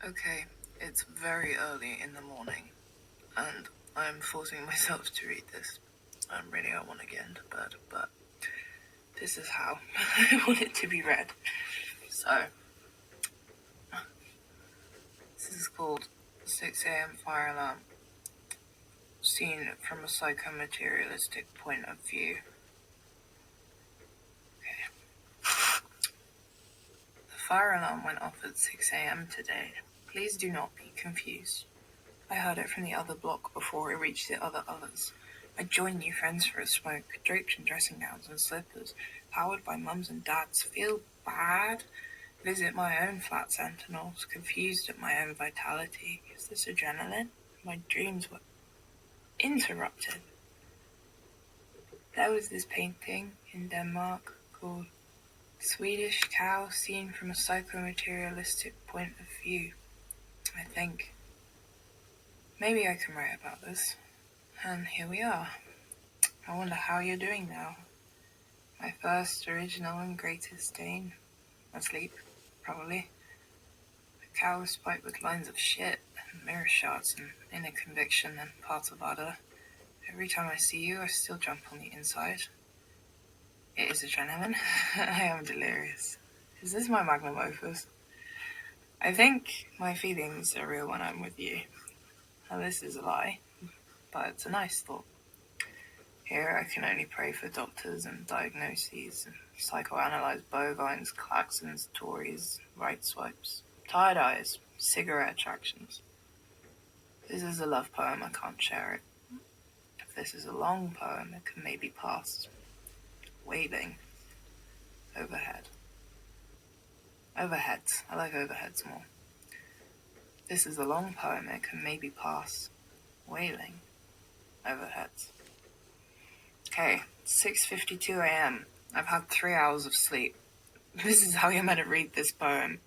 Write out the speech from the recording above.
Okay, it's very early in the morning, and I'm forcing myself to read this. I really don't want to get into bed, but this is how I want it to be read. So, this is called 6 a.m. Fire Alarm, seen from a psychomaterialistic point of view. The fire alarm went off at 6 a.m. today. Please do not be confused. I heard it from the other block before it reached the others. I joined new friends for a smoke, draped in dressing gowns and slippers, powered by mums and dads. Feel bad? Visit my own flat sentinels, confused at my own vitality. Is this adrenaline? My dreams were interrupted. There was this painting in Denmark called Swedish Cow Seen from a Psychomaterialistic Point of View, I think. Maybe I can write about this. And here we are. I wonder how you're doing now. My first, original, and greatest Dane. Asleep, probably. A cow is spiked with lines of shit, and mirror shots, and inner conviction, and parts of udder. Every time I see you, I still jump on the inside. It is adrenaline. I am delirious. Is this my magnum opus? I think my feelings are real when I'm with you. Now this is a lie, but it's a nice thought. Here I can only pray for doctors and diagnoses, and psychoanalyze bovines, klaxons, Tories, right swipes, tired eyes, cigarette attractions. This is a love poem, I can't share it. If this is a long poem, it can maybe pass. Wailing. Overhead. Overheads. I like overheads more. This is a long poem, it can maybe pass. Wailing. Overheads. Okay, 6:52 a.m. I've had 3 hours of sleep. This is how you're meant to read this poem.